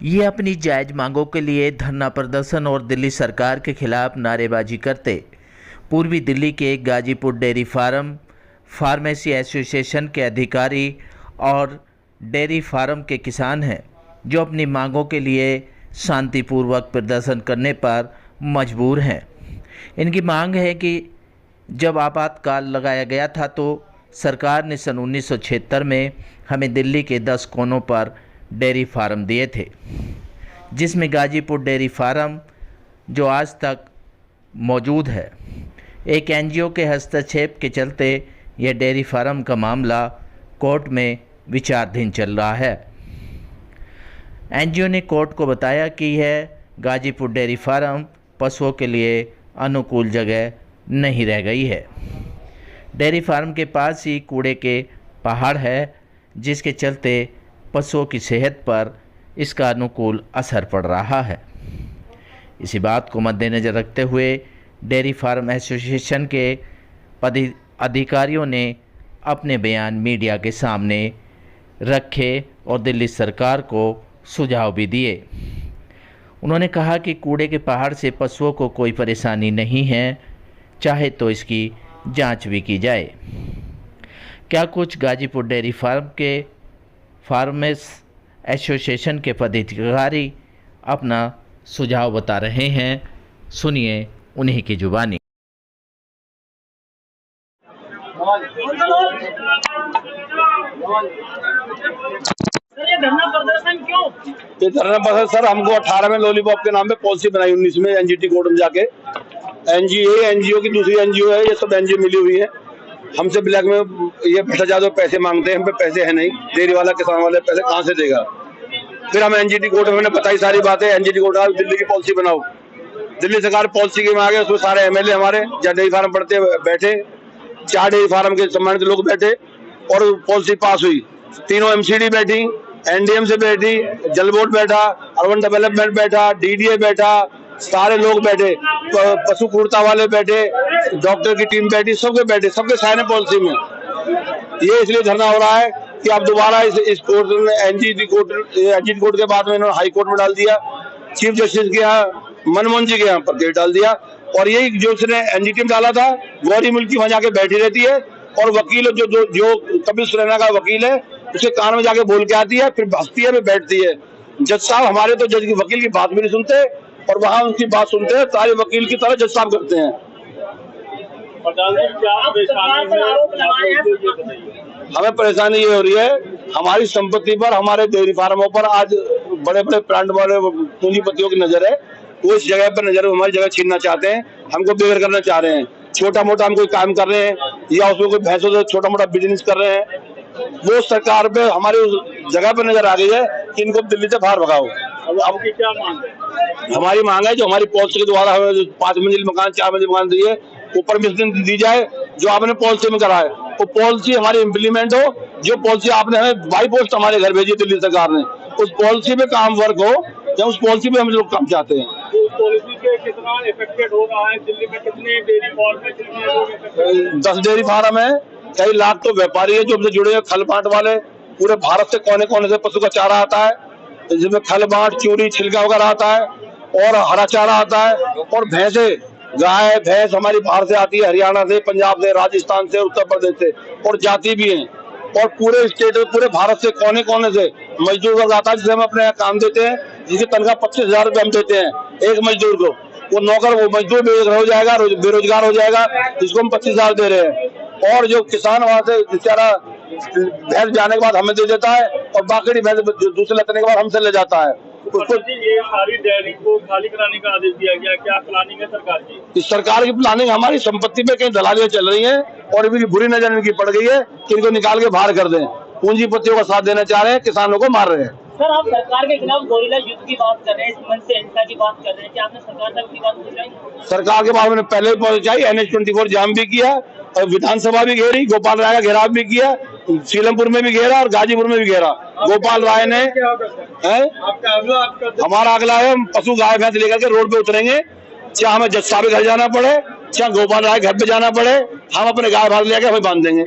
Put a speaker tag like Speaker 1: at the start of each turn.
Speaker 1: ये अपनी जायज मांगों के लिए धरना प्रदर्शन और दिल्ली सरकार के खिलाफ नारेबाजी करते पूर्वी दिल्ली के Ghazipur dairy farm pharmacy association के अधिकारी और डेयरी फार्म के किसान हैं, जो अपनी मांगों के लिए शांतिपूर्वक प्रदर्शन करने पर मजबूर हैं। इनकी मांग है कि जब आपातकाल लगाया गया था तो सरकार ने सन 1976 में हमें दिल्ली के 10 कोनों पर डेयरी फार्म दिए थे, जिसमें गाजीपुर डेयरी फार्म जो आज तक मौजूद है, एक एनजीओ के हस्तक्षेप के चलते यह डेयरी फार्म का मामला कोर्ट में विचाराधीन चल रहा है। एनजीओ ने कोर्ट को बताया कि यह गाजीपुर डेयरी फार्म पशुओं के लिए अनुकूल जगह नहीं रह गई है। डेयरी फार्म के पास ही कूड़े के पहाड़ है, जिसके चलते पशुओं की सेहत पर इसका अनुकूल असर पड़ रहा है। इसी बात को मद्देनज़र रखते हुए डेयरी फार्म एसोसिएशन के अधिकारियों ने अपने बयान मीडिया के सामने रखे और दिल्ली सरकार को सुझाव भी दिए। उन्होंने कहा कि कूड़े के पहाड़ से पशुओं को कोई परेशानी नहीं है, चाहे तो इसकी जांच भी की जाए। क्या कुछ गाजीपुर डेयरी फार्म के फार्मर्स एसोसिएशन के पदाधिकारी अपना सुझाव बता रहे हैं, सुनिए उन्हीं की जुबानी।
Speaker 2: ये धरना प्रदर्शन क्यों?
Speaker 3: ये धरना प्रदर्शन सर, हमको 18 में लॉलीपॉप के नाम पे पॉलिसी बनाई, 19 में एनजीटी कोर्ट में जाके एनजीओ की दूसरी एनजीओ है, ये सब एनजीओ मिली हुई है। हमसे ब्लैक में ये भ्रष्टाचार पैसे मांगते हैं, हम पे पैसे है नहीं, डेयरी वाला किसान वाले पैसे कहाँ से देगा। फिर हम एनजीटी कोर्ट में बताई सारी बातें, एनजीटी कोर्ट दिल्ली की पॉलिसी बनाओ। दिल्ली सरकार पॉलिसी के में आ गए, उसमें सारे एमएलए हमारे जहाँ डेयरी फार्म पढ़ते बैठे, 4 डेयरी फार्म के सम्मानित लोग बैठे और पॉलिसी पास हुई। तीनों एमसीडी बैठी, एनडीएम से बैठी, जल बोर्ड बैठा, अर्बन डेवलपमेंट बैठा, डीडीए बैठा, सारे लोग बैठे, पशु क्रूरता वाले बैठे, डॉक्टर की टीम बैठी, सबके बैठे, सबके साइन है पॉलिसी में। ये इसलिए धरना हो रहा है कि अब दोबारा इस कोर्ट ने एनजीटी कोर्ट के बाद में इन्होंने हाई कोर्ट में डाल दिया, चीफ जस्टिस के यहाँ मनमोहन जी के यहाँ पर केस डाल दिया। और यही जो उसने एनजीटी में डाला था, गौरी मुल्की वहां जाके बैठी रहती है और वकील जो कपिल सुरैना का वकील है, उसके कान में जाके बोल के आती है, फिर हंसती है, फिर बैठती है। जज साहब हमारे तो जज की वकील की बात भी नहीं सुनते और वहां उनकी बात सुनते हैं, सारे वकील की तरह जज साहब करते हैं। हमें परेशानी ये हो रही है, हमारी संपत्ति पर, हमारे डेयरी फार्मों पर आज बड़े बड़े प्लांट वाले पूंजीपतियों की नजर है। वो इस जगह पर नजर हमारी जगह छीनना चाहते हैं, हमको बेघर करना चाह रहे हैं। छोटा मोटा हम कोई काम कर रहे हैं या उसमें कोई भैंसों से छोटा मोटा बिजनेस कर रहे हैं, वो सरकार पे हमारी उस जगह पे नजर आ गई है कि इनको दिल्ली से बाहर भगाओ।
Speaker 2: अब की क्या मांग है?
Speaker 3: हमारी मांग है जो हमारी पॉलिसी के द्वारा हमें 5 मंजिल मकान 4 मंजिल मकान दिए, वो परमिशन दी जाए जो आपने पॉलिसी में करा है, वो पॉलिसी हमारी इम्प्लीमेंट हो। जो पॉलिसी आपने हमें बाई पोस्ट हमारे घर भेजी दिल्ली सरकार ने, उस पॉलिसी पे काम वर्क हो, या उस पॉलिसी पे हम लोग काम चाहते हैं।
Speaker 2: तो पॉलिसी से कितना इफेक्टेड हो रहा है? दिल्ली में कितने डेयरी फार्म है, कितने लोग इफेक्टेड?
Speaker 3: 10 डेयरी फार्म है, कई लाख तो व्यापारी है जो हमसे जुड़े हैं, खल बांट वाले। पूरे भारत से कोने कोने से पशु का चारा आता है, जिसमें खल बांट, चूड़ी, छिलका वगैरह आता है और हरा चारा आता है। और भैंसे, गाय भैंस हमारी बाहर से आती है, हरियाणा से, पंजाब से, राजस्थान से, उत्तर प्रदेश से, और जाती भी है। और पूरे स्टेट, पूरे भारत से कोने कोने से मजदूर वर्ग आता है, जिसे हम अपने यहाँ काम देते हैं, जिसकी तनख्वाह 25,000 रुपये हम देते हैं एक मजदूर को। वो नौकर, वो मजदूर बेरोजगार हो जाएगा, बेरोजगार हो जाएगा, जिसको हम 25,000 दे रहे हैं। और जो किसान वहां से बेचारा भैंस जाने के बाद हमें दे देता है और बाकी भैंस दूसरे लगने के बाद हमसे ले जाता है। उसको
Speaker 2: ये सारी डेयरी को खाली कराने का आदेश दिया गया, क्या प्लानिंग है सरकार की?
Speaker 3: इस सरकार की प्लानिंग, हमारी संपत्ति पे कहीं दलालियां चल रही हैं और इनकी बुरी नजर इनकी पड़ गई है कि इनको निकाल के बाहर कर दें। पूंजीपतियों का साथ देना चाह रहे हैं, किसानों को मार रहे हैं।
Speaker 2: सर, आप सरकार के खिलाफ गोरिल्ला युद्ध की बात कर रहे हैं, मन से हिंसा की बात कर रहे हैं, क्या आपने सरकार तक की बात पहुंचाई?
Speaker 3: सरकार के बाद मैंने पहले ही पहुंचाई, NH-24 जाम भी किया और विधानसभा भी घेरी, गोपाल राय का घेराव भी किया, सीलमपुर में भी घेरा और गाजीपुर में भी घेरा। गोपाल राय ने हमारा अगला है, हम पशु गाय भैंस लेकर के रोड पे उतरेंगे, चाहे हमें जज साहब के घर जाना पड़े, चाहे गोपाल राय घर पे जाना पड़े, हम अपने गाय भैंस लेकर हमें बांध देंगे।